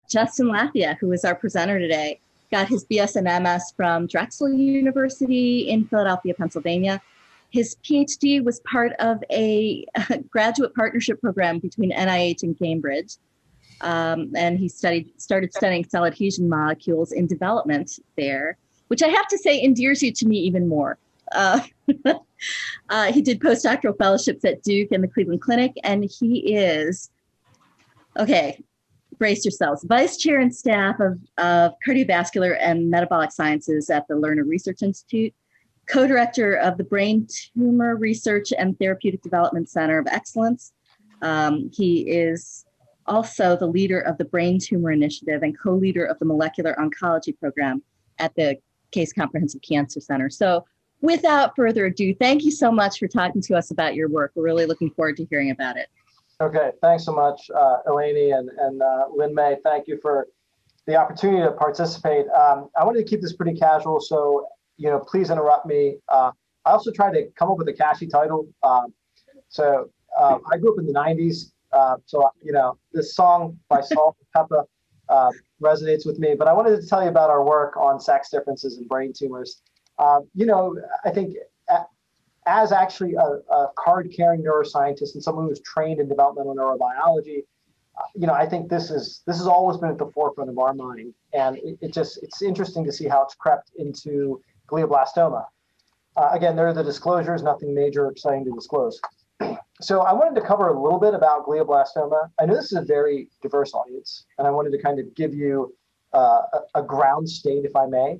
Justin Lafia, who is our presenter today, got his BS and MS from Drexel University in Philadelphia, Pennsylvania. His PhD was part of a graduate partnership program between NIH and Cambridge. And he started studying cell adhesion molecules in development there, which I have to say endears you to me even more. He did postdoctoral fellowships at Duke and the Cleveland Clinic, and he is, okay, brace yourselves, vice chair and staff of cardiovascular and metabolic sciences at the Lerner Research Institute, co-director of the Brain Tumor Research and Therapeutic Development Center of Excellence. He is also the leader of the Brain Tumor Initiative and co-leader of the Molecular Oncology Program at the Case Comprehensive Cancer Center. So without further ado, thank you so much for talking to us about your work. We're really looking forward to hearing about it. Okay, thanks so much, Eleni and Lynn May. Thank you for the opportunity to participate. I wanted to keep this pretty casual, so please interrupt me. I also tried to come up with a catchy title. I grew up in the 90s, so this song by Salt and Peppa resonates with me. But I wanted to tell you about our work on sex differences in brain tumors. I think as actually a card-carrying neuroscientist and someone who's trained in developmental neurobiology, I think this has always been at the forefront of our mind, and it's interesting to see how it's crept into glioblastoma. Again, there are the disclosures, nothing major or exciting to disclose. So I wanted to cover a little bit about glioblastoma. I know this is a very diverse audience, and I wanted to kind of give you a ground state, if I may,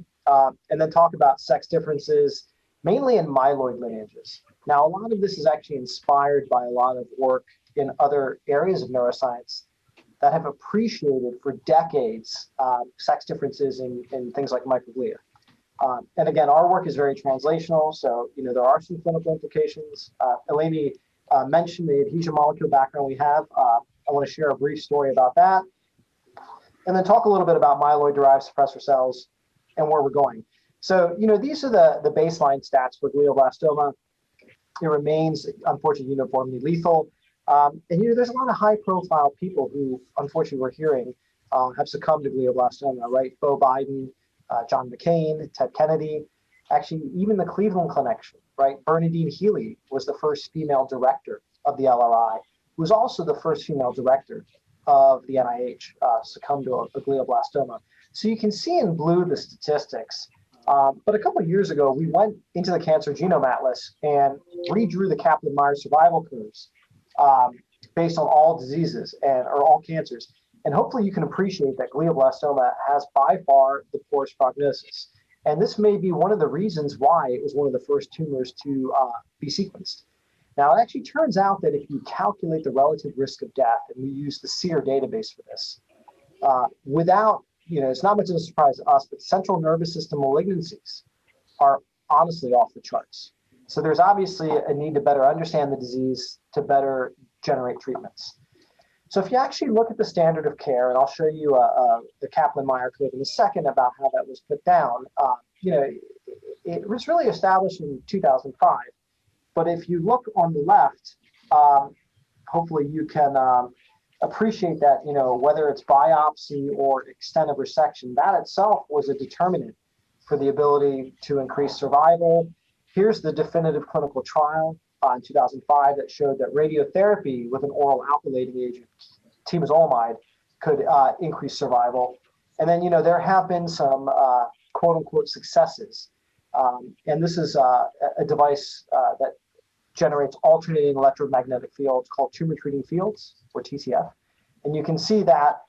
and then talk about sex differences, mainly in myeloid lineages. Now, a lot of this is actually inspired by a lot of work in other areas of neuroscience that have appreciated for decades sex differences in things like microglia. And again, our work is very translational, so there are some clinical implications. Eleni mentioned the adhesion molecule background we have. I want to share a brief story about that, and then talk a little bit about myeloid-derived suppressor cells and where we're going. So, these are the baseline stats for glioblastoma. It remains, unfortunately, uniformly lethal. And there's a lot of high-profile people who, unfortunately, we're hearing have succumbed to glioblastoma, right? Bo Biden, John McCain, Ted Kennedy, actually even the Cleveland Clinic, right? Bernadine Healy was the first female director of the LRI, who was also the first female director of the NIH, succumbed to a glioblastoma. So you can see in blue the statistics. But a couple of years ago, we went into the Cancer Genome Atlas and redrew the Kaplan-Meier survival curves based on all diseases or all cancers. And hopefully you can appreciate that glioblastoma has by far the poorest prognosis. And this may be one of the reasons why it was one of the first tumors to be sequenced. Now, it actually turns out that if you calculate the relative risk of death, and we use the SEER database for this, without, it's not much of a surprise to us, but central nervous system malignancies are honestly off the charts. So there's obviously a need to better understand the disease to better generate treatments. So if you actually look at the standard of care, and I'll show you the Kaplan-Meier curve in a second about how that was put down, it was really established in 2005. But if you look on the left, hopefully you can appreciate that, whether it's biopsy or extent of resection, that itself was a determinant for the ability to increase survival. Here's the definitive clinical trial in 2005 that showed that radiotherapy with an oral alkylating agent, temozolomide, could increase survival. And then, there have been some quote unquote successes. And this is a device that generates alternating electromagnetic fields called tumor treating fields, or TCF. And you can see that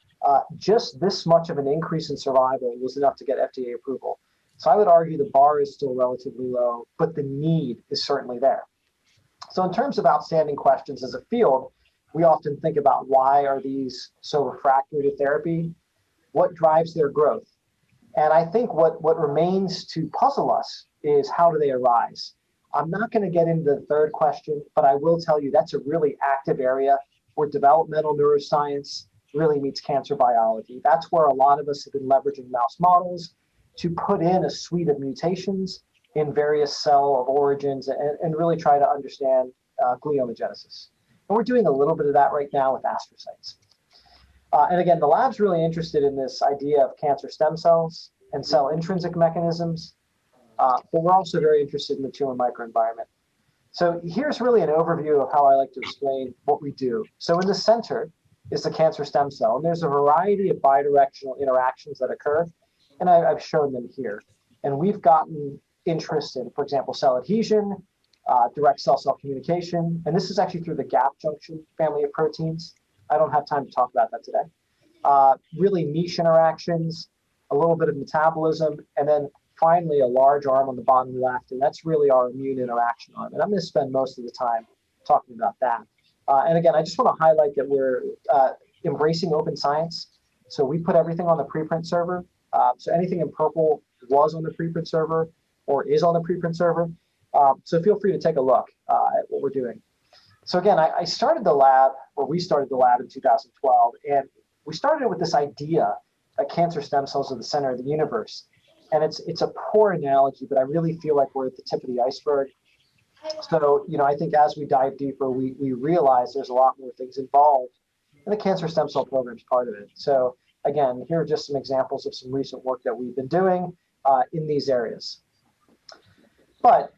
just this much of an increase in survival was enough to get FDA approval. So I would argue the bar is still relatively low, but the need is certainly there. So in terms of outstanding questions as a field, we often think about why are these so refractory to therapy? What drives their growth? And I think what remains to puzzle us is how do they arise? I'm not going to get into the third question, but I will tell you that's a really active area where developmental neuroscience really meets cancer biology. That's where a lot of us have been leveraging mouse models to put in a suite of mutations in various cell of origins and really try to understand gliomagenesis. And we're doing a little bit of that right now with astrocytes. And again, the lab's really interested in this idea of cancer stem cells and cell intrinsic mechanisms, but we're also very interested in the tumor microenvironment. So here's really an overview of how I like to explain what we do. So in the center is the cancer stem cell, and there's a variety of bidirectional interactions that occur, and I've shown them here. And we've gotten interest in, for example, cell adhesion, direct cell-cell communication, and this is actually through the gap junction family of proteins. I don't have time to talk about that today. Really niche interactions, a little bit of metabolism, and then finally a large arm on the bottom left, and that's really our immune interaction arm. And I'm going to spend most of the time talking about that. And again, I just want to highlight that we're embracing open science. So we put everything on the preprint server. So anything in purple was on the preprint server or is on the preprint server. So feel free to take a look at what we're doing. So again, I started the lab, or we started the lab in 2012, and we started it with this idea that cancer stem cells are the center of the universe. And it's a poor analogy, but I really feel like we're at the tip of the iceberg. So, I think as we dive deeper, we realize there's a lot more things involved, and the cancer stem cell program is part of it. So again, here are just some examples of some recent work that we've been doing in these areas. But,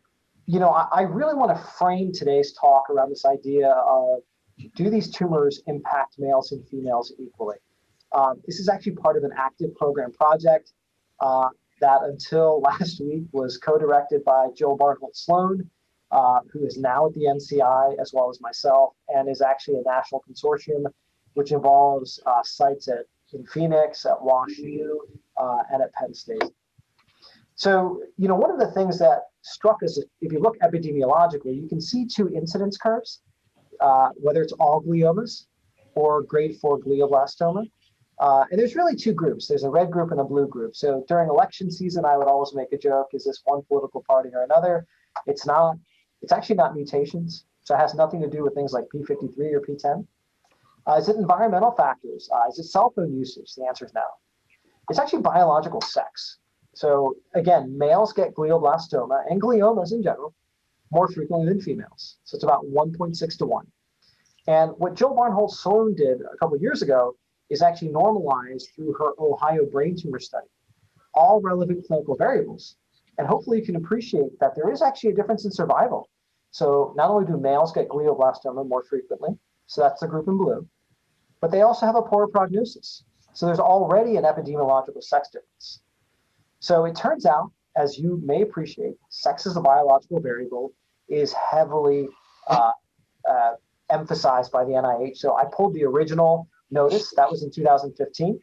I really want to frame today's talk around this idea of, do these tumors impact males and females equally? This is actually part of an active program project that until last week was co-directed by Jill Barnholt-Sloan, who is now at the NCI, as well as myself, and is actually a national consortium, which involves sites in Phoenix, at WashU, and at Penn State. So, one of the things that struck us, if you look epidemiologically, you can see two incidence curves, whether it's all gliomas or grade 4 glioblastoma. And there's really two groups. There's a red group and a blue group. So during election season, I would always make a joke, is this one political party or another? It's not. It's actually not mutations. So it has nothing to do with things like P53 or P10. Is it environmental factors? Is it cell phone usage? The answer is no. It's actually biological sex. So again, males get glioblastoma and gliomas in general more frequently than females. So it's about 1.6 to 1. And what Jill Barnholt-Sloan did a couple of years ago is actually normalized through her Ohio brain tumor study, all relevant clinical variables. And hopefully you can appreciate that there is actually a difference in survival. So not only do males get glioblastoma more frequently, so that's the group in blue, but they also have a poorer prognosis. So there's already an epidemiological sex difference. So it turns out, as you may appreciate, sex as a biological variable is heavily emphasized by the NIH. So I pulled the original notice, that was in 2015.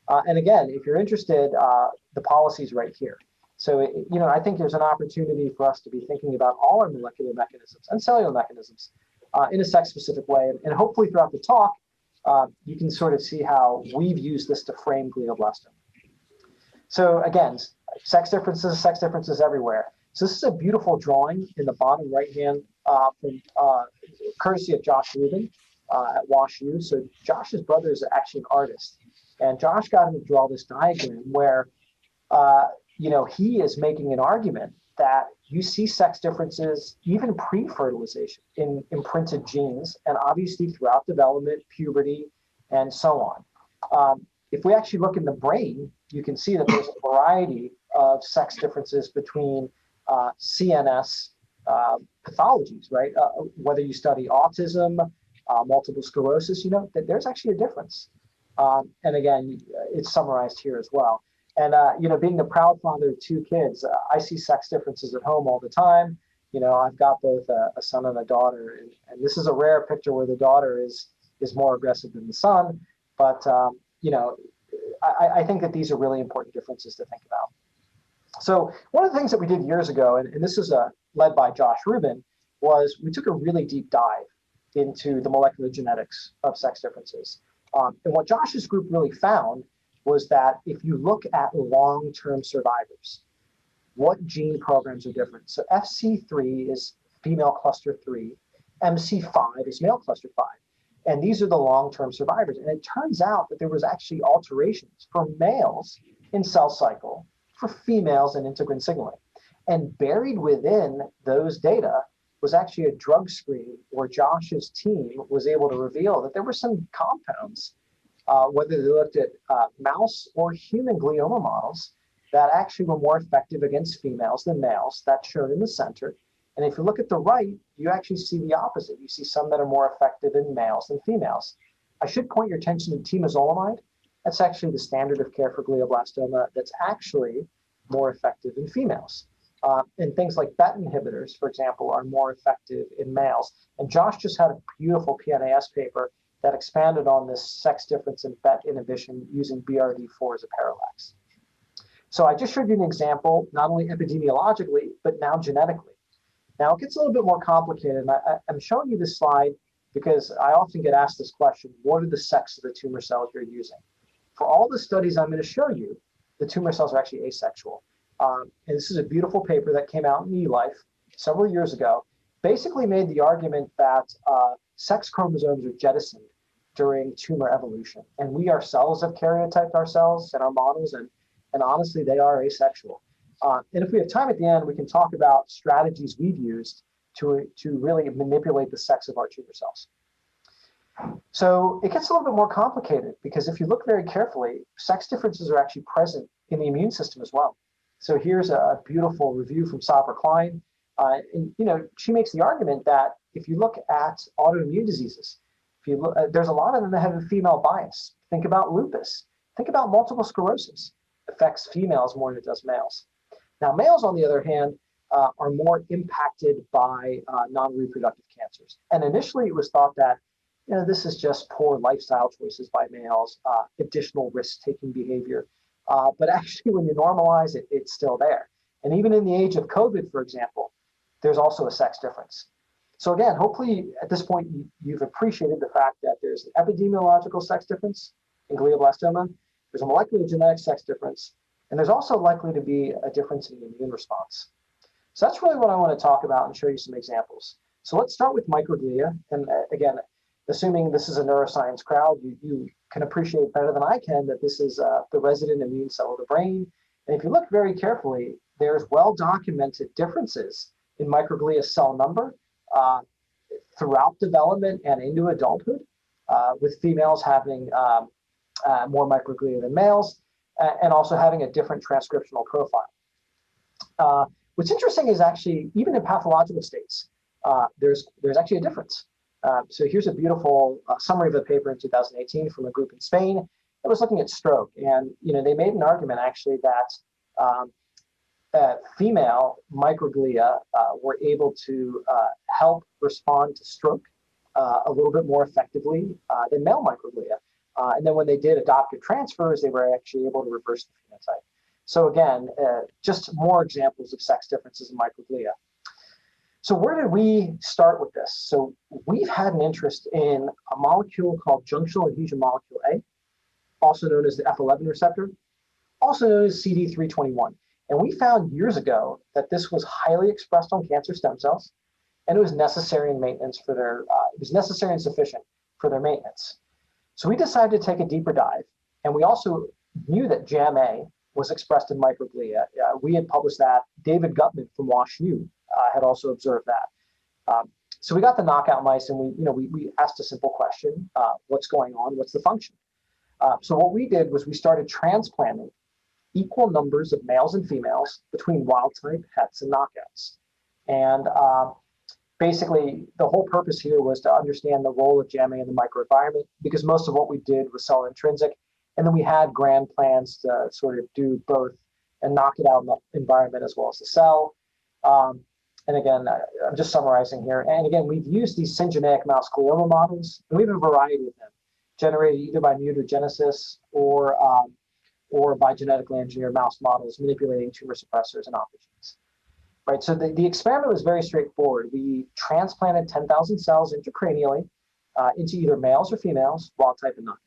And again, if you're interested, the policy's right here. So, I think there's an opportunity for us to be thinking about all our molecular mechanisms and cellular mechanisms in a sex-specific way. And hopefully throughout the talk, you can sort of see how we've used this to frame glioblastoma. So again, sex differences everywhere. So this is a beautiful drawing in the bottom right-hand from courtesy of Josh Rubin at WashU. So Josh's brother is actually an artist. And Josh got him to draw this diagram where, he is making an argument that you see sex differences even pre-fertilization in imprinted genes, and obviously throughout development, puberty, and so on. If we actually look in the brain, you can see that there's a variety of sex differences between CNS pathologies, right? Whether you study autism, multiple sclerosis, that there's actually a difference. And again, it's summarized here as well. And, being the proud father of 2 kids, I see sex differences at home all the time. I've got both a son and a daughter, and this is a rare picture where the daughter is more aggressive than the son. But, I think that these are really important differences to think about. So one of the things that we did years ago, and this is led by Josh Rubin, was we took a really deep dive into the molecular genetics of sex differences. And what Josh's group really found was that if you look at long-term survivors, what gene programs are different? So FC3 is female cluster 3, MC5 is male cluster 5. And these are the long-term survivors. And it turns out that there was actually alterations for males in cell cycle, for females in integrin signaling. And buried within those data was actually a drug screen where Josh's team was able to reveal that there were some compounds whether they looked at mouse or human glioma models, that actually were more effective against females than males. That's shown in the center. And if you look at the right, you actually see the opposite. You see some that are more effective in males than females. I should point your attention to temozolomide. That's actually the standard of care for glioblastoma that's actually more effective in females. And things like BET inhibitors, for example, are more effective in males. And Josh just had a beautiful PNAS paper that expanded on this sex difference in BET inhibition using BRD4 as a parallax. So I just showed you an example, not only epidemiologically, but now genetically. Now it gets a little bit more complicated, and I'm showing you this slide because I often get asked this question: what are the sex of the tumor cells you're using? For all the studies I'm going to show you, the tumor cells are actually asexual. And this is a beautiful paper that came out in eLife several years ago, basically made the argument that sex chromosomes are jettisoned during tumor evolution. And we ourselves have karyotyped ourselves in our models, and honestly, they are asexual. And if we have time at the end, we can talk about strategies we've used to really manipulate the sex of our tumor cells. So it gets a little bit more complicated because if you look very carefully, sex differences are actually present in the immune system as well. So here's a beautiful review from Sabra Klein. And she makes the argument that if you look at autoimmune diseases, if you look, there's a lot of them that have a female bias. Think about lupus. Think about multiple sclerosis. It affects females more than it does males. Now, males, on the other hand, are more impacted by non-reproductive cancers. And initially, it was thought that this is just poor lifestyle choices by males, additional risk-taking behavior. But actually, when you normalize it, it's still there. And even in the age of COVID, for example, there's also a sex difference. So again, hopefully at this point, you've appreciated the fact that there's an epidemiological sex difference in glioblastoma, there's a molecular genetic sex difference, and there's also likely to be a difference in the immune response. So that's really what I want to talk about and show you some examples. So let's start with microglia. And again, assuming this is a neuroscience crowd, you can appreciate better than I can that this is the resident immune cell of the brain. And if you look very carefully, there's well-documented differences in microglia cell number throughout development and into adulthood, with females having more microglia than males, and also having a different transcriptional profile. What's interesting is actually, even in pathological states, there's actually a difference. So here's a beautiful summary of a paper in 2018 from a group in Spain that was looking at stroke. And they made an argument actually that female microglia were able to help respond to stroke a little bit more effectively than male microglia. And then when they did adoptive transfers, they were actually able to reverse the phenotype. So again, just more examples of sex differences in microglia. So where did we start with this? So we've had an interest in a molecule called junctional adhesion molecule A, also known as the F11 receptor, also known as CD321. And we found years ago that this was highly expressed on cancer stem cells, and it was necessary in maintenance for their, it was necessary and sufficient for their maintenance. So we decided to take a deeper dive, and we also knew that JAM-A was expressed in microglia. We had published that. David Gutman from WashU had also observed that. So we got the knockout mice, and we asked a simple question: what's going on? What's the function? So what we did was we started transplanting equal numbers of males and females between wild type, hets, and knockouts. And basically, the whole purpose here was to understand the role of JAM-A in the microenvironment, because most of what we did was cell intrinsic. And then we had grand plans to sort of do both and knock it out in the environment as well as the cell. And again, I'm just summarizing here. And again, we've used these syngeneic mouse glioma models, and we have a variety of them, generated either by mutagenesis or by genetically engineered mouse models manipulating tumor suppressors and oncogenes. Right, so the experiment was very straightforward. We transplanted 10,000 cells intracranially into either males or females, wild type and knockout.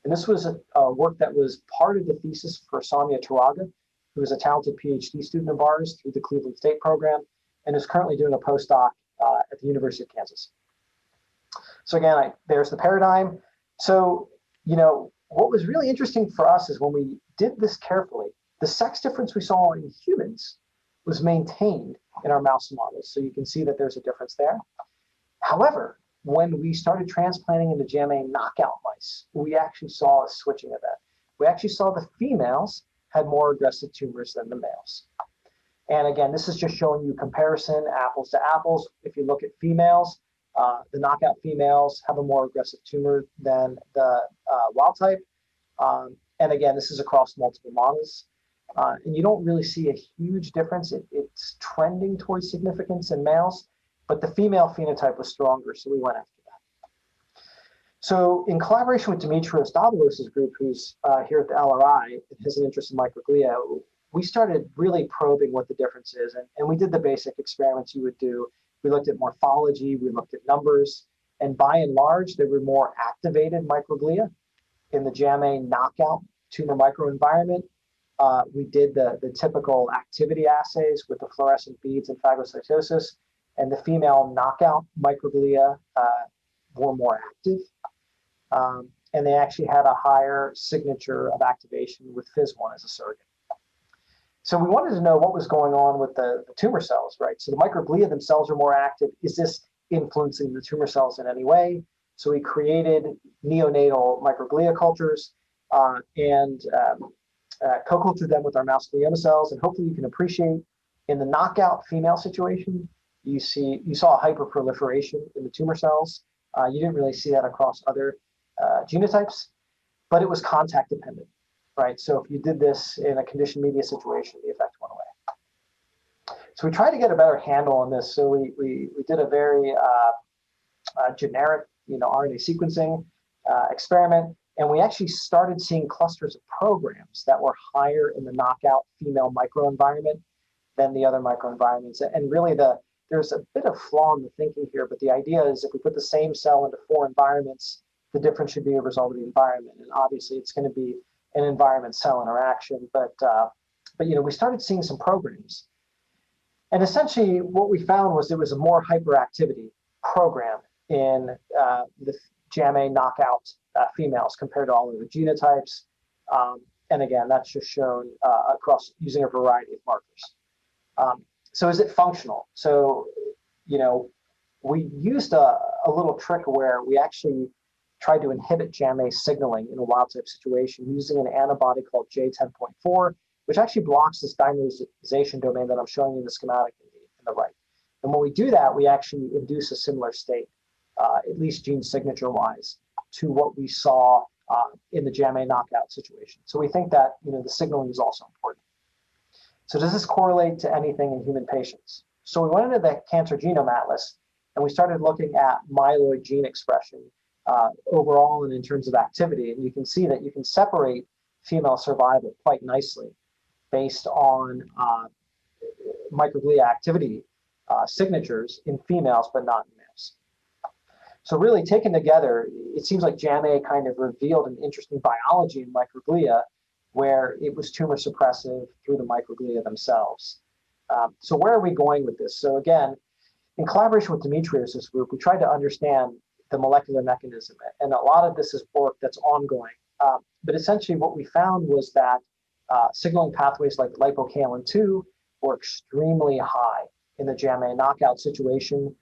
And this was a work that was part of the thesis for Sonia Taraga, who is a talented PhD student of ours through the Cleveland State program, and is currently doing a postdoc at the University of Kansas. So again, there's the paradigm. So, what was really interesting for us is when we did this carefully, the sex difference we saw in humans was maintained in our mouse models. So you can see that there's a difference there. However, when we started transplanting into JAMA knockout mice, we actually saw a switching event. We actually saw the females had more aggressive tumors than the males. And again, this is just showing you comparison, apples to apples. If you look at females, the knockout females have a more aggressive tumor than the wild type. And again, this is across multiple models. And you don't really see a huge difference. It's trending towards significance in males, but the female phenotype was stronger, so we went after that. So in collaboration with Dimitrios Davalos' group, who's here at the LRI and has an interest in microglia, we started really probing what the difference is. And we did the basic experiments you would do. We looked at morphology, we looked at numbers, and by and large, there were more activated microglia in the JAMA knockout tumor microenvironment. We did the typical activity assays with the fluorescent beads and phagocytosis, and the female knockout microglia were more active. And they actually had a higher signature of activation with FIS1 as a surrogate. So we wanted to know what was going on with the tumor cells, right? So the microglia themselves are more active. Is this influencing the tumor cells in any way? So we created neonatal microglia cultures and co-cultured them with our mouse glioma cells. And hopefully you can appreciate in the knockout female situation, you saw a hyperproliferation in the tumor cells. You didn't really see that across other genotypes, but it was contact dependent. Right, so if you did this in a conditioned media situation, the effect went away. So we tried to get a better handle on this. So we did a very generic, RNA sequencing experiment, and we actually started seeing clusters of programs that were higher in the knockout female microenvironment than the other microenvironments. And really, there's a bit of flaw in the thinking here, but the idea is if we put the same cell into 4 environments, the difference should be a result of the environment. And obviously, it's going to be an environment-cell interaction, but we started seeing some programs. And essentially what we found was there was a more hyperactivity program in the JAMA knockout females compared to all of the genotypes. And again, that's just shown across using a variety of markers. So is it functional? So, we used a little trick where we actually tried to inhibit JAMA signaling in a wild type situation using an antibody called J10.4, which actually blocks this dimerization domain that I'm showing you in the schematic in the right. And when we do that, we actually induce a similar state, at least gene signature wise, to what we saw in the JAMA knockout situation. So we think that the signaling is also important. So does this correlate to anything in human patients? So we went into the Cancer Genome Atlas and we started looking at myeloid gene expression overall and in terms of activity. And you can see that you can separate female survival quite nicely based on microglia activity signatures in females, but not in males. So really taken together, it seems like JAMA kind of revealed an interesting biology in microglia where it was tumor suppressive through the microglia themselves. So where are we going with this? So again, in collaboration with Dimitrios' group, we tried to understand the molecular mechanism. And a lot of this is work that's ongoing. But essentially what we found was that signaling pathways like lipocalin-2 were extremely high in the JAMA knockout situation.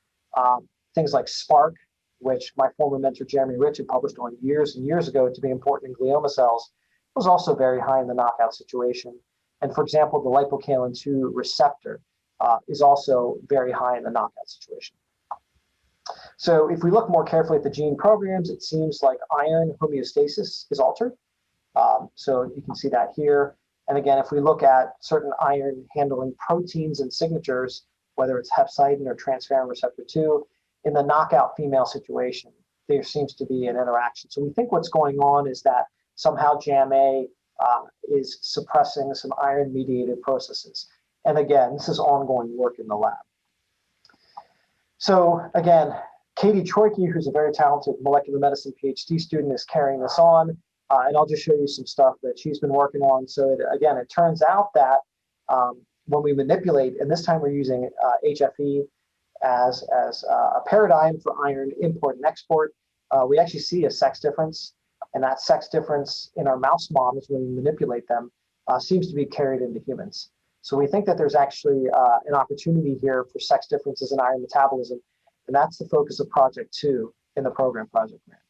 Things like SPARC, which my former mentor Jeremy Rich had published on years and years ago to be important in glioma cells, was also very high in the knockout situation. And for example, the lipocalin-2 receptor is also very high in the knockout situation. So if we look more carefully at the gene programs, it seems like iron homeostasis is altered. So you can see that here. And again, if we look at certain iron handling proteins and signatures, whether it's hepcidin or transferrin receptor 2, in the knockout female situation, there seems to be an interaction. So we think what's going on is that somehow JAMA is suppressing some iron-mediated processes. And again, this is ongoing work in the lab. So again, Katie Troike, who's a very talented molecular medicine PhD student, is carrying this on. And I'll just show you some stuff that she's been working on. So again, it turns out that when we manipulate, and this time we're using HFE as a paradigm for iron import and export, we actually see a sex difference. And that sex difference in our mouse models, when we manipulate them, seems to be carried into humans. So we think that there's actually an opportunity here for sex differences in iron metabolism And that's the focus of Project 2 in the program Project Grant.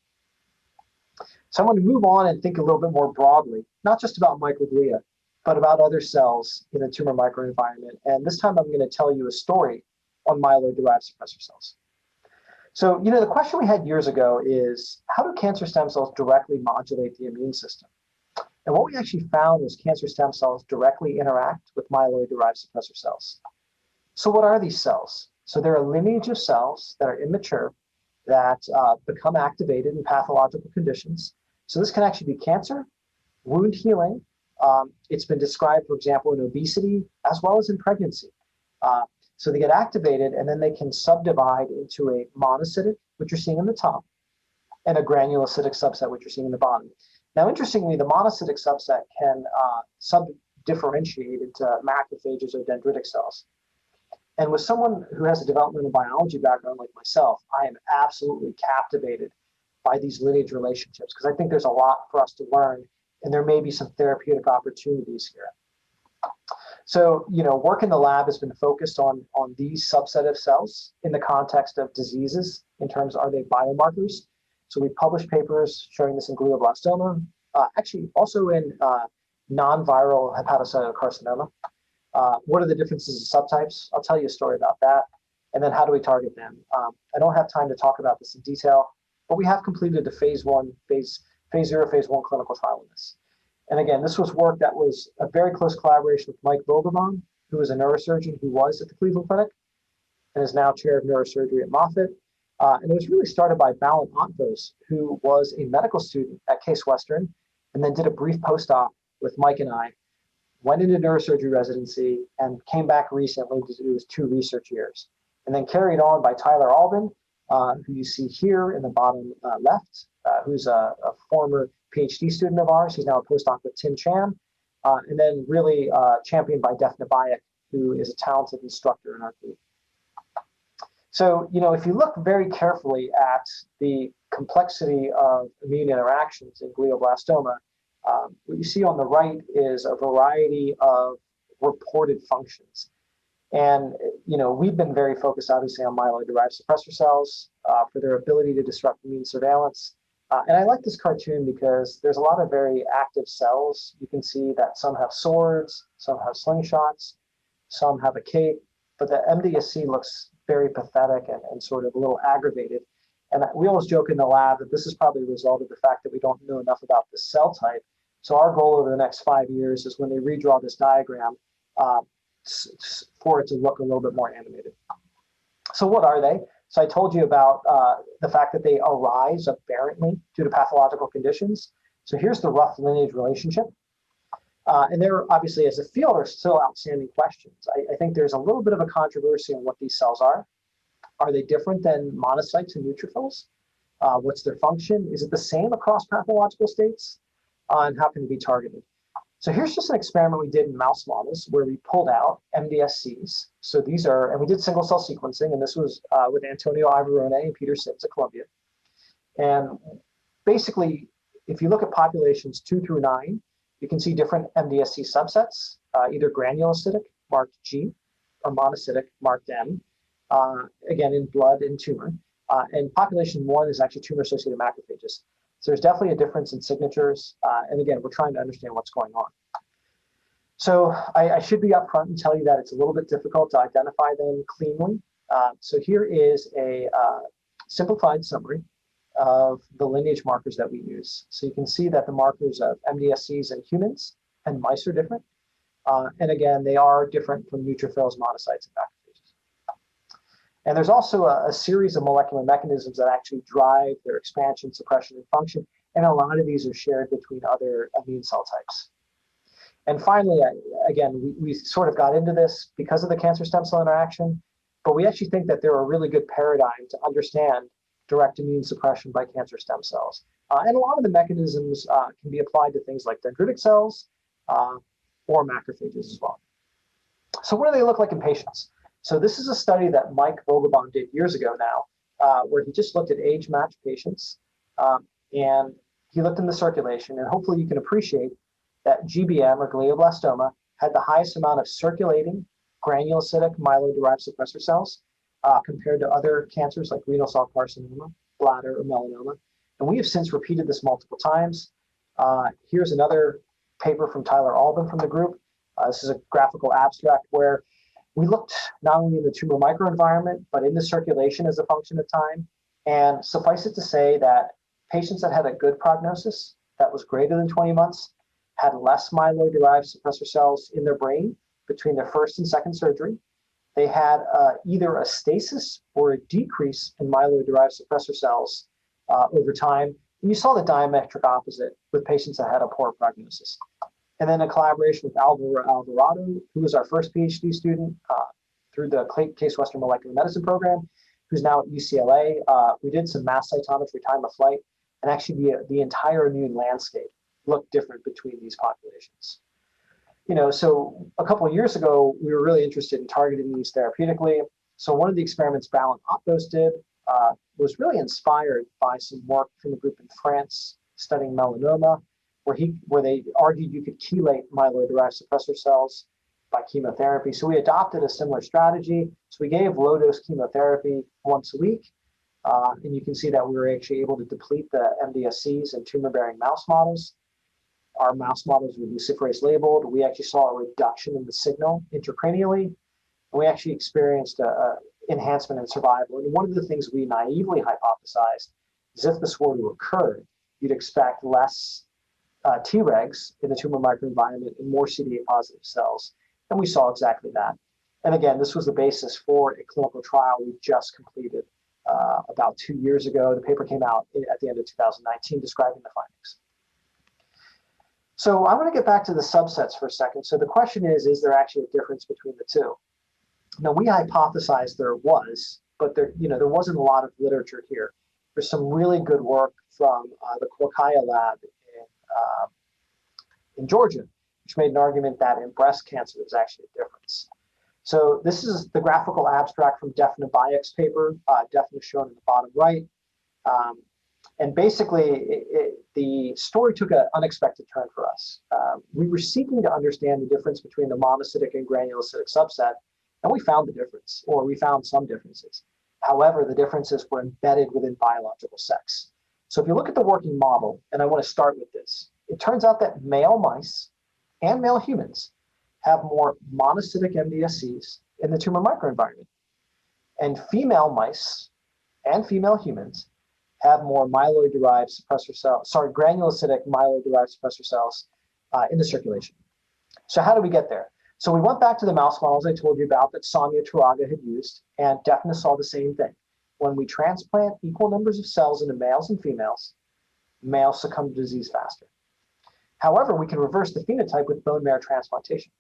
So I want to move on and think a little bit more broadly, not just about microglia, but about other cells in the tumor microenvironment. And this time I'm going to tell you a story on myeloid-derived suppressor cells. So, the question we had years ago is, how do cancer stem cells directly modulate the immune system? And what we actually found is cancer stem cells directly interact with myeloid-derived suppressor cells. So what are these cells? So they're a lineage of cells that are immature that become activated in pathological conditions. So this can actually be cancer, wound healing. It's been described, for example, in obesity as well as in pregnancy. So they get activated and then they can subdivide into a monocytic, which you're seeing in the top, and a granulocytic subset, which you're seeing in the bottom. Now, interestingly, the monocytic subset can sub-differentiate into macrophages or dendritic cells. And with someone who has a developmental biology background like myself, I am absolutely captivated by these lineage relationships because I think there's a lot for us to learn, and there may be some therapeutic opportunities here. So, work in the lab has been focused on these subset of cells in the context of diseases in terms of, are they biomarkers? So we published papers showing this in glioblastoma, actually also in non-viral hepatocellular carcinoma. What are the differences in subtypes? I'll tell you a story about that. And then how do we target them? I don't have time to talk about this in detail, but we have completed a phase 1 clinical trial in this. And again, this was work that was a very close collaboration with Mike Vogelbaum, who is a neurosurgeon who was at the Cleveland Clinic and is now chair of neurosurgery at Moffitt. And it was really started by Balint Ontvos, who was a medical student at Case Western, and then did a brief postdoc with Mike and I, went into neurosurgery residency, and came back recently to do his 2 research years. And then carried on by Tyler Albin, who you see here in the bottom left, who's a former PhD student of ours. He's now a postdoc with Tim Chan. And then really championed by Defna Bayek, who is a talented instructor in our group. So, if you look very carefully at the complexity of immune interactions in glioblastoma, what you see on the right is a variety of reported functions. And, we've been very focused, obviously, on myeloid-derived suppressor cells for their ability to disrupt immune surveillance. And I like this cartoon because there's a lot of very active cells. You can see that some have swords, some have slingshots, some have a cape, but the MDSC looks very pathetic and sort of a little aggravated. And we always joke in the lab that this is probably a result of the fact that we don't know enough about the cell type. So our goal over the next 5 years is when they redraw this diagram for it to look a little bit more animated. So what are they? So I told you about the fact that they arise aberrantly due to pathological conditions. So here's the rough lineage relationship. And there, obviously, as a field, are still outstanding questions. I think there's a little bit of a controversy on what these cells are. Are they different than monocytes and neutrophils? What's their function? Is it the same across pathological states? And how can it be targeted? So here's just an experiment we did in mouse models where we pulled out MDSCs. So these are, and we did single cell sequencing, and this was with Antonio Ivarone and Peter Sims at Columbia. And basically, if you look at populations 2 through 9, you can see different MDSC subsets, either granulocytic, marked G, or monocytic, marked M, again, in blood and tumor. And population 1 is actually tumor-associated macrophages. So there's definitely a difference in signatures. And again, we're trying to understand what's going on. So I should be upfront and tell you that it's a little bit difficult to identify them cleanly. So here is a simplified summary of the lineage markers that we use. So you can see that the markers of MDSCs in humans and mice are different. And again, they are different from neutrophils, monocytes, and macrophages. And there's also a series of molecular mechanisms that actually drive their expansion, suppression, and function. And a lot of these are shared between other immune cell types. And finally, again, we sort of got into this because of the cancer stem cell interaction, but we actually think that there are a really good paradigm to understand direct immune suppression by cancer stem cells. And a lot of the mechanisms can be applied to things like dendritic cells or macrophages as well. So what do they look like in patients? So this is a study that Mike Vogelbaum did years ago now, where he just looked at age-matched patients, and he looked in the circulation, and hopefully you can appreciate that GBM, or glioblastoma, had the highest amount of circulating granulocytic myeloid-derived suppressor cells, compared to other cancers like renal cell carcinoma, bladder, or melanoma. And we have since repeated this multiple times. Here's another paper from Tyler Alban from the group. This is a graphical abstract where we looked not only in the tumor microenvironment, but in the circulation as a function of time. And suffice it to say that patients that had a good prognosis, that was greater than 20 months, had less myeloid-derived suppressor cells in their brain between their first and second surgery. They had either a stasis or a decrease in myeloid-derived suppressor cells over time. And you saw the diametric opposite with patients that had a poor prognosis. And then a collaboration with Alvaro Alvarado, who was our first PhD student through the Case Western Molecular Medicine program, who's now at UCLA. We did some mass cytometry time of flight, and actually the entire immune landscape looked different between these populations. So a couple of years ago, we were really interested in targeting these therapeutically. So one of the experiments Bal and Optos did was really inspired by some work from a group in France studying melanoma, where they argued you could chelate myeloid-derived suppressor cells by chemotherapy. So we adopted a similar strategy. So we gave low-dose chemotherapy once a week. And you can see that we were actually able to deplete the MDSCs in tumor-bearing mouse models. Our mouse models were luciferase labeled. We actually saw a reduction in the signal intracranially. And we actually experienced an enhancement in survival. And one of the things we naively hypothesized is if this were to occur, you'd expect less Tregs in the tumor microenvironment and more CD8 positive cells. And we saw exactly that. And again, this was the basis for a clinical trial we just completed about 2 years ago. The paper came out at the end of 2019 describing the findings. So I want to get back to the subsets for a second. So the question is there actually a difference between the two? Now, we hypothesized there was, but there wasn't a lot of literature here. There's some really good work from the Korkaya lab in Georgia, which made an argument that in breast cancer there's actually a difference. So this is the graphical abstract from Defna Bayek's paper. Defna shown in the bottom right. And basically, the story took an unexpected turn for us. We were seeking to understand the difference between the monocytic and granulocytic subset, and we found the difference, or we found some differences. However, the differences were embedded within biological sex. So if you look at the working model, and I want to start with this, it turns out that male mice and male humans have more monocytic MDSCs in the tumor microenvironment. And female mice and female humans have more myeloid-derived suppressor cells, granulocytic myeloid-derived suppressor cells in the circulation. So how did we get there? So we went back to the mouse models I told you about that Samia Turaga had used, and Defna saw the same thing. When we transplant equal numbers of cells into males and females, males succumb to disease faster. However, we can reverse the phenotype with bone marrow transplantation.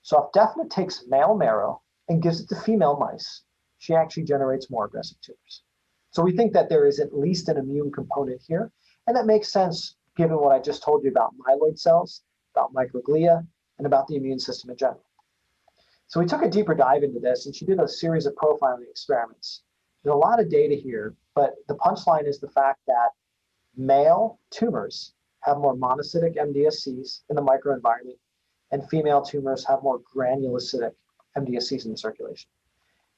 So if Defna takes male marrow and gives it to female mice, she actually generates more aggressive tumors. So we think that there is at least an immune component here, and that makes sense given what I just told you about myeloid cells, about microglia, and about the immune system in general. So we took a deeper dive into this, and she did a series of profiling experiments. There's a lot of data here, but the punchline is the fact that male tumors have more monocytic MDSCs in the microenvironment, and female tumors have more granulocytic MDSCs in the circulation.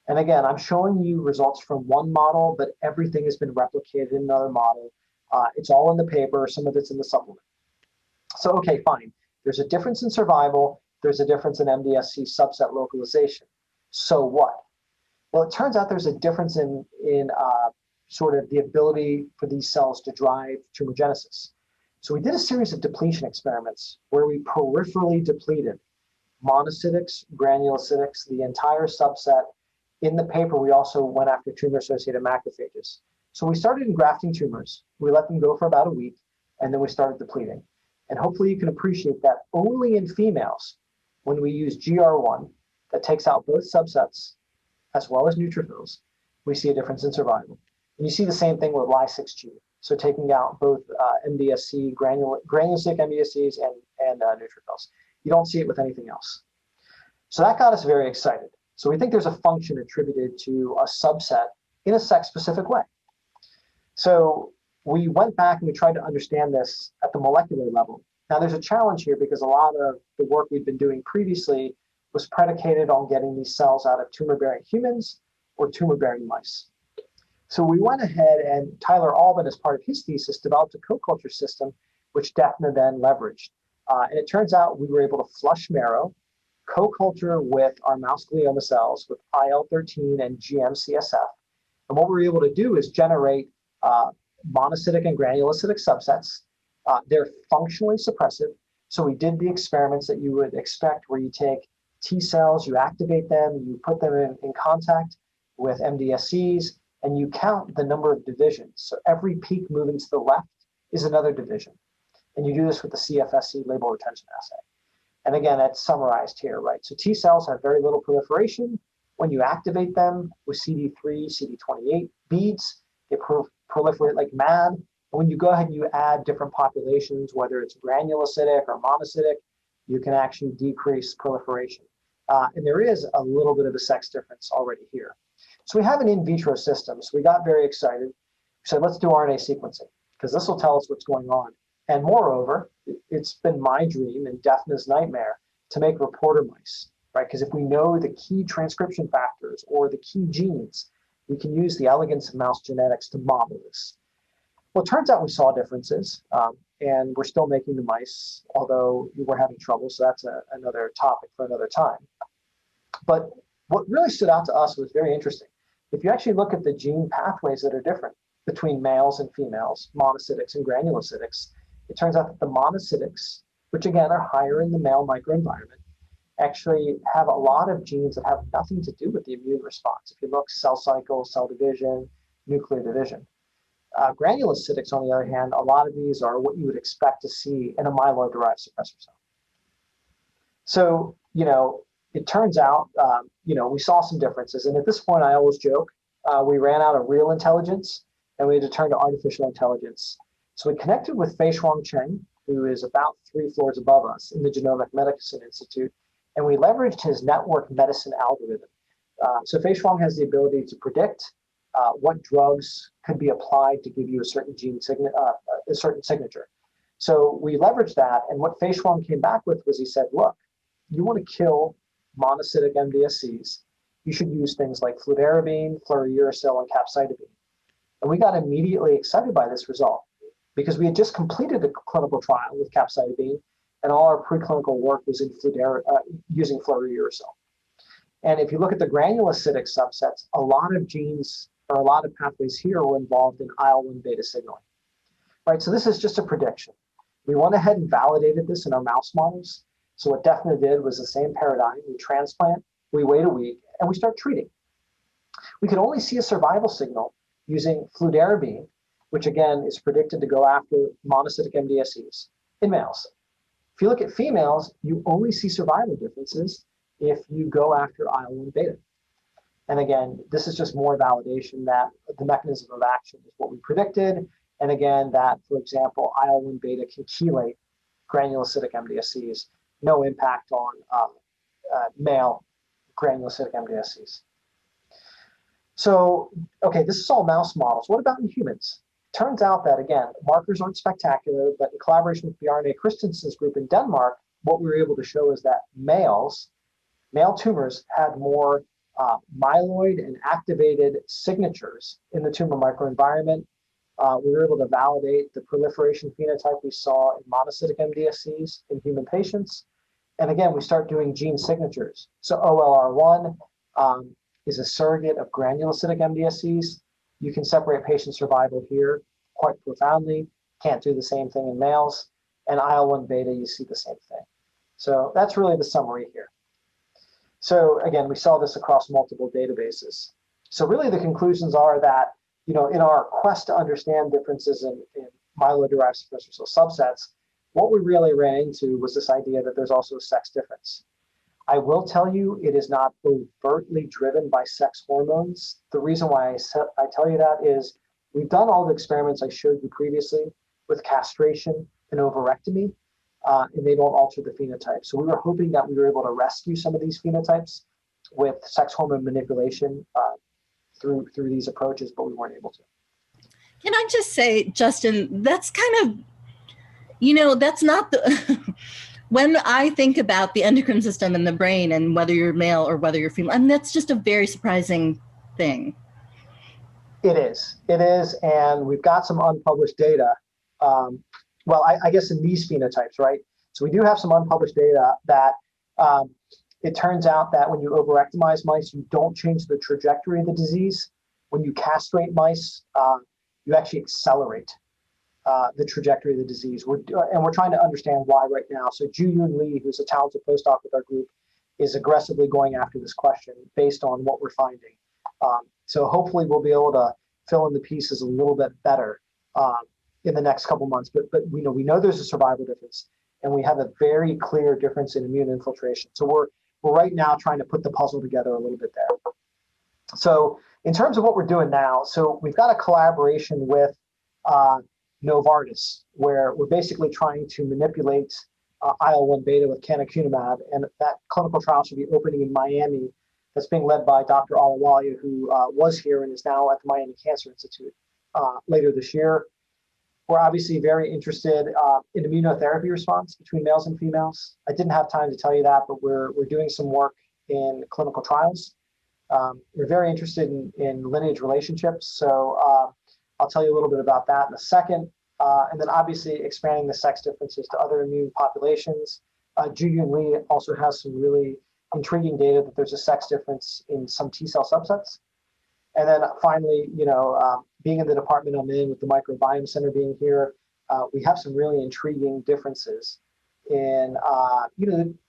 And again, I'm showing you results from one model, but everything has been replicated in another model. It's all in the paper, some of it's in the supplement. So, okay, fine. There's a difference in survival. There's a difference in MDSC subset localization. So what? Well, it turns out there's a difference in sort of the ability for these cells to drive tumorigenesis. So we did a series of depletion experiments where we peripherally depleted monocytics, granulocytics, the entire subset. In the paper, we also went after tumor-associated macrophages. So we started engrafting tumors. We let them go for about a week, and then we started depleting. And hopefully you can appreciate that only in females, when we use GR1 that takes out both subsets as well as neutrophils, we see a difference in survival. And you see the same thing with Ly6G. So taking out both MDSC, granulocytic MDSCs and neutrophils. You don't see it with anything else. So that got us very excited. So we think there's a function attributed to a subset in a sex-specific way. So we went back and we tried to understand this at the molecular level. Now there's a challenge here because a lot of the work we'd been doing previously was predicated on getting these cells out of tumor-bearing humans or tumor-bearing mice. So we went ahead, and Tyler Albin, as part of his thesis, developed a co-culture system, which DEFNA then leveraged. And it turns out we were able to flush marrow, co-culture with our mouse glioma cells with IL-13 and GM-CSF. And what we were able to do is generate monocytic and granulocytic subsets. They're functionally suppressive. So we did the experiments that you would expect, where you take T cells, you activate them, you put them in contact with MDSCs, and you count the number of divisions. So every peak moving to the left is another division. And you do this with the CFSC label retention assay. And again, that's summarized here, right? So T cells have very little proliferation. When you activate them with CD3, CD28 beads, they proliferate like mad. And when you go ahead and you add different populations, whether it's granulocytic or monocytic, you can actually decrease proliferation. And there is a little bit of a sex difference already here. So we have an in vitro system. So we got very excited. We said, let's do RNA sequencing, because this will tell us what's going on. And moreover, it's been my dream and DEFNA's nightmare to make reporter mice, right? Because if we know the key transcription factors or the key genes, we can use the elegance of mouse genetics to model this. Well, it turns out we saw differences, and we're still making the mice, although we're having trouble. So that's another topic for another time. But what really stood out to us was very interesting. If you actually look at the gene pathways that are different between males and females, monocytics and granulocytics, it turns out that the monocytics, which again are higher in the male microenvironment, actually have a lot of genes that have nothing to do with the immune response. If you look, cell cycle, cell division, nuclear division. Granulocytics, on the other hand, a lot of these are what you would expect to see in a myeloid-derived suppressor cell. So, it turns out, we saw some differences. And at this point, I always joke, we ran out of real intelligence and we had to turn to artificial intelligence. So we connected with Fei-Shuang Cheng, who is about 3 floors above us in the Genomic Medicine Institute, and we leveraged his network medicine algorithm. So Fei-Shuang has the ability to predict what drugs could be applied to give you a certain a certain signature. So we leveraged that, and what Fei-Shuang came back with was he said, look, you want to kill monocytic MDSCs, you should use things like fludarabine, fluorouracil, and capecitabine. And we got immediately excited by this result because we had just completed a clinical trial with capecitabine, and all our preclinical work was in using fluorouracil. And if you look at the granulocytic subsets, a lot of genes or a lot of pathways here were involved in IL-1 beta signaling. Right, so this is just a prediction. We went ahead and validated this in our mouse models. So what DEFNA did was the same paradigm. We transplant, we wait a week, and we start treating. We could only see a survival signal using fludarabine, which again is predicted to go after monocytic MDSCs in males. If you look at females, you only see survival differences if you go after IL-1 beta. And again, this is just more validation that the mechanism of action is what we predicted. And again, that, for example, IL-1 beta can chelate granulocytic MDSCs. No impact on male granulocytic MDSCs. So, okay, this is all mouse models. What about in humans? Turns out that, again, markers aren't spectacular, but in collaboration with Bjarne Christensen's group in Denmark, what we were able to show is that male tumors had more myeloid and activated signatures in the tumor microenvironment. We were able to validate the proliferation phenotype we saw in monocytic MDSCs in human patients. And again, we start doing gene signatures. So OLR1 is a surrogate of granulocytic MDSCs. You can separate patient survival here quite profoundly. Can't do the same thing in males. And IL-1 beta, you see the same thing. So that's really the summary here. So again, we saw this across multiple databases. So really the conclusions are that, in our quest to understand differences in myeloid-derived suppressor cell subsets, what we really ran into was this idea that there's also a sex difference. I will tell you, it is not overtly driven by sex hormones. The reason why I tell you that is we've done all the experiments I showed you previously with castration and ovarectomy, and they don't alter the phenotype. So we were hoping that we were able to rescue some of these phenotypes with sex hormone manipulation through these approaches, but we weren't able to. Can I just say, Justin, that's kind of, that's not the, when I think about the endocrine system in the brain and whether you're male or whether you're female, and that's just a very surprising thing. It is. It is. And we've got some unpublished data. Well, I guess in these phenotypes, right? So we do have some unpublished data that it turns out that when you overectomize mice, you don't change the trajectory of the disease. When you castrate mice, you actually accelerate the trajectory of the disease. We're trying to understand why right now. So Ju-Yoon Lee, who's a talented postdoc with our group, is aggressively going after this question based on what we're finding. So hopefully we'll be able to fill in the pieces a little bit better in the next couple months. But we know there's a survival difference, and we have a very clear difference in immune infiltration. So we're right now trying to put the puzzle together a little bit there. So in terms of what we're doing now, so we've got a collaboration with Novartis, where we're basically trying to manipulate IL-1 beta with canakinumab, and that clinical trial should be opening in Miami. That's being led by Dr. Alawalia, who was here and is now at the Miami Cancer Institute later this year. We're obviously very interested in immunotherapy response between males and females. I didn't have time to tell you that, but we're doing some work in clinical trials. We're very interested in lineage relationships, so I'll tell you a little bit about that in a second. And then obviously expanding the sex differences to other immune populations. Ju-Yoon Lee also has some really intriguing data that there's a sex difference in some T-cell subsets. And then finally, being in the department I'm in with the Microbiome Center being here, we have some really intriguing differences in,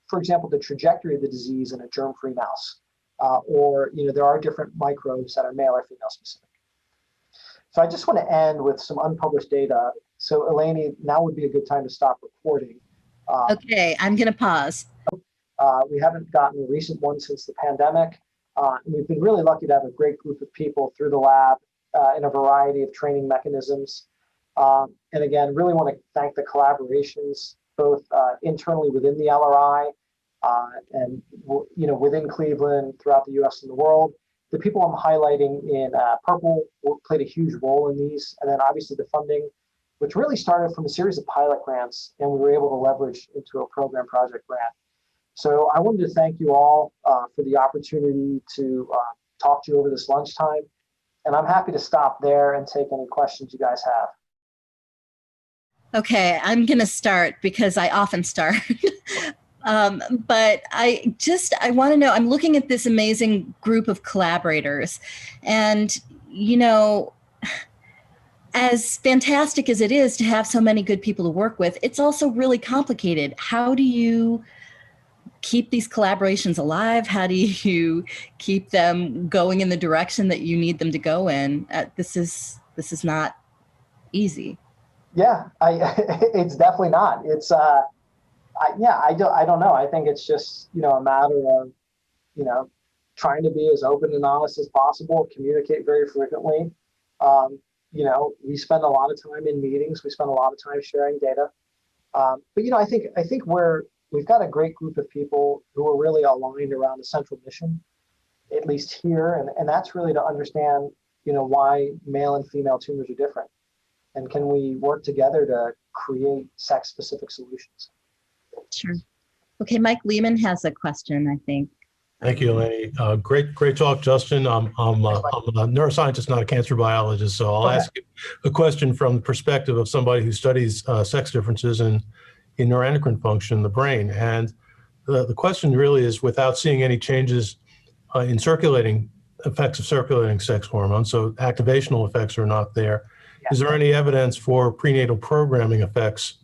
for example, the trajectory of the disease in a germ-free mouse. Or there are different microbes that are male or female specific. So I just want to end with some unpublished data. So Eleni, now would be a good time to stop recording. Okay, I'm going to pause. We haven't gotten a recent one since the pandemic. And we've been really lucky to have a great group of people through the lab in a variety of training mechanisms. And again, really want to thank the collaborations, both internally within the LRI and within Cleveland, throughout the US and the world. The people I'm highlighting in purple played a huge role in these. And then obviously the funding, which really started from a series of pilot grants, and we were able to leverage into a program project grant. So I wanted to thank you all for the opportunity to talk to you over this lunchtime. And I'm happy to stop there and take any questions you guys have. Okay, I'm going to start because I often start. But I want to know, I'm looking at this amazing group of collaborators, and, as fantastic as it is to have so many good people to work with, it's also really complicated. How do you keep these collaborations alive? How do you keep them going in the direction that you need them to go in? This is not easy. Yeah, it's definitely not. It's I don't know. I think it's just a matter of trying to be as open and honest as possible, communicate very frequently. We spend a lot of time in meetings. We spend a lot of time sharing data. But I think we've got a great group of people who are really aligned around a central mission, at least here, and that's really to understand why male and female tumors are different, and can we work together to create sex-specific solutions. Sure. Okay, Mike Lehman has a question, I think. Thank you, Eleni. Great talk, Justin. I'm a neuroscientist, not a cancer biologist, so I'll ask you a question from the perspective of somebody who studies sex differences in neuroendocrine function in the brain. And the question really is, without seeing any changes in effects of circulating sex hormones, so activational effects are not there, is there any evidence for prenatal programming effects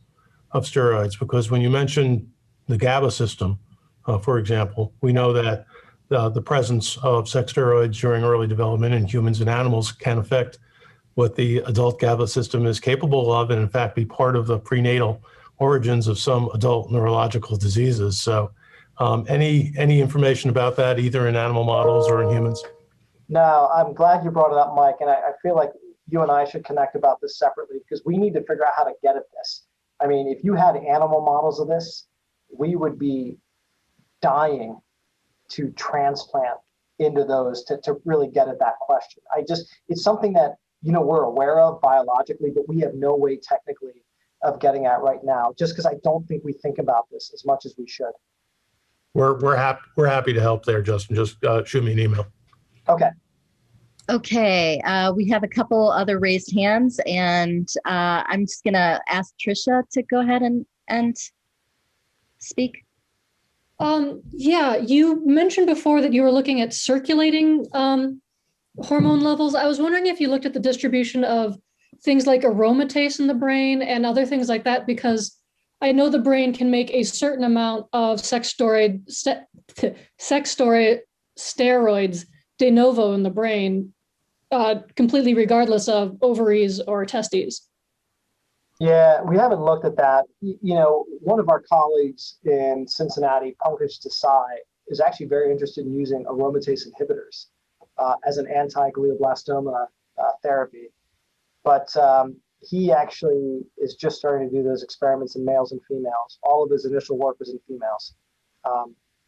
of steroids? Because when you mention the GABA system, for example, we know that the presence of sex steroids during early development in humans and animals can affect what the adult GABA system is capable of, and in fact be part of the prenatal origins of some adult neurological diseases. So any information about that, either in animal models or in humans? No, I'm glad you brought it up, Mike. And I feel like you and I should connect about this separately, because we need to figure out how to get at this. I mean, if you had animal models of this, we would be dying to transplant into those to really get at that question. It's something that, we're aware of biologically, but we have no way technically of getting at right now, just because I don't think we think about this as much as we should. We're happy to help there, Justin. Just shoot me an email. Okay. Okay, we have a couple other raised hands, and I'm just gonna ask Trisha to go ahead and speak. Yeah, you mentioned before that you were looking at circulating hormone levels. I was wondering if you looked at the distribution of things like aromatase in the brain and other things like that, because I know the brain can make a certain amount of sex steroids de novo in the brain, completely regardless of ovaries or testes. Yeah, we haven't looked at that. One of our colleagues in Cincinnati, Pankaj Desai, is actually very interested in using aromatase inhibitors as an anti-glioblastoma therapy. But he actually is just starting to do those experiments in males and females. All of his initial work was in females.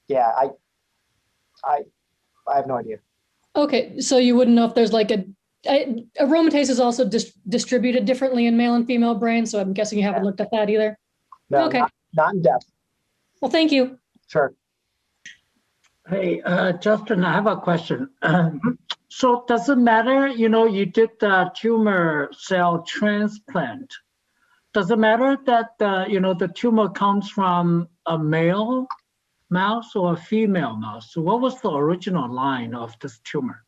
Yeah, I have no idea. Okay, so you wouldn't know if there's like aromatase is also distributed differently in male and female brains, so I'm guessing you haven't looked at that either. No, okay. Not in depth. Well, thank you. Sure. Hey, Justin, I have a question. So does it matter, you did the tumor cell transplant. Does it matter that, the tumor comes from a male mouse or a female mouse? So what was the original line of this tumor?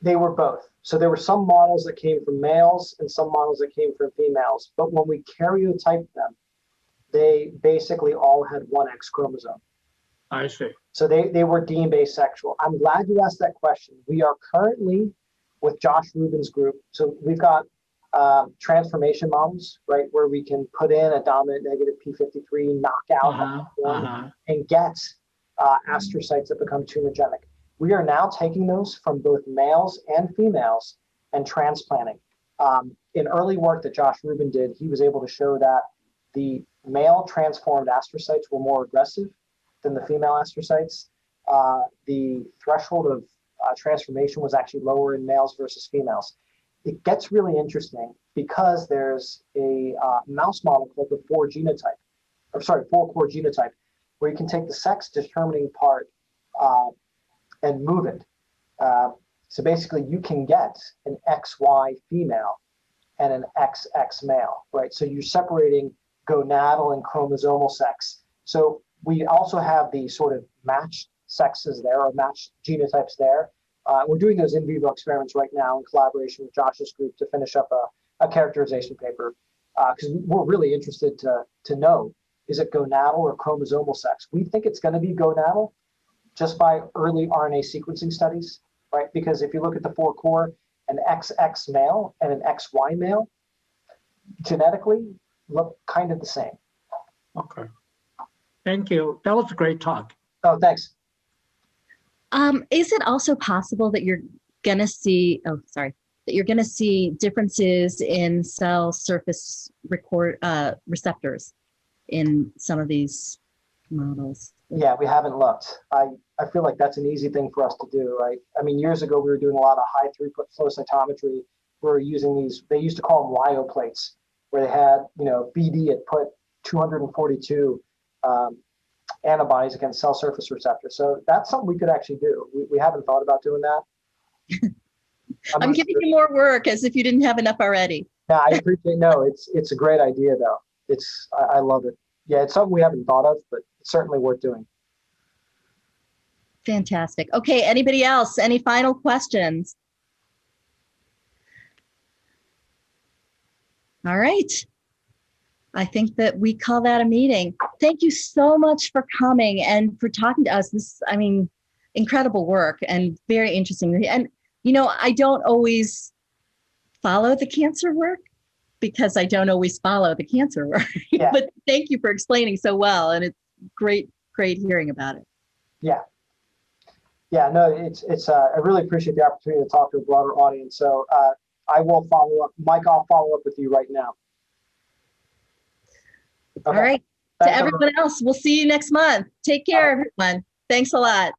They were both. So there were some models that came from males and some models that came from females. But when we karyotyped them, they basically all had one X chromosome. I see. So they were deemed asexual. I'm glad you asked that question. We are currently with Josh Rubin's group. So we've got transformation models, right, where we can put in a dominant negative P53 knockout and get astrocytes that become tumorigenic. We are now taking those from both males and females and transplanting. In early work that Josh Rubin did, he was able to show that the male transformed astrocytes were more aggressive than the female astrocytes. The threshold of transformation was actually lower in males versus females. It gets really interesting because there's a mouse model called the 4-core genotype, where you can take the sex determining part and move it. So basically you can get an XY female and an XX male, right? So you're separating gonadal and chromosomal sex. So we also have the sort of matched sexes there, or matched genotypes there. We're doing those in vivo experiments right now in collaboration with Josh's group to finish up a characterization paper, because we're really interested to know, is it gonadal or chromosomal sex? We think it's going to be gonadal just by early RNA sequencing studies, right? Because if you look at the 4-core, an XX male and an XY male genetically look kind of the same. Okay. Thank you. That was a great talk. Oh, thanks. Is it also possible that you're going to see, differences in cell surface receptors in some of these models? Yeah, we haven't looked. I feel like that's an easy thing for us to do, right? I mean, years ago, we were doing a lot of high throughput flow cytometry. We were using these, they used to call them Lyo plates, where they had, BD had put 242 antibodies against cell surface receptors. So that's something we could actually do. We haven't thought about doing that. I'm giving you more work as if you didn't have enough already. Yeah, I appreciate. No, it's a great idea though. I love it. Yeah, it's something we haven't thought of, but it's certainly worth doing. Fantastic. Okay, anybody else? Any final questions? All right. I think that we call that a meeting. Thank you so much for coming and for talking to us. This, incredible work and very interesting. And, I don't always follow the cancer work because I don't always follow the cancer work. Yeah. But thank you for explaining so well. And it's great hearing about it. Yeah. Yeah, no, I really appreciate the opportunity to talk to a broader audience. So I will follow up. Mike, I'll follow up with you right now. Okay. All right. Thanks, to everyone else, we'll see you next month. Take care, everyone. Thanks a lot.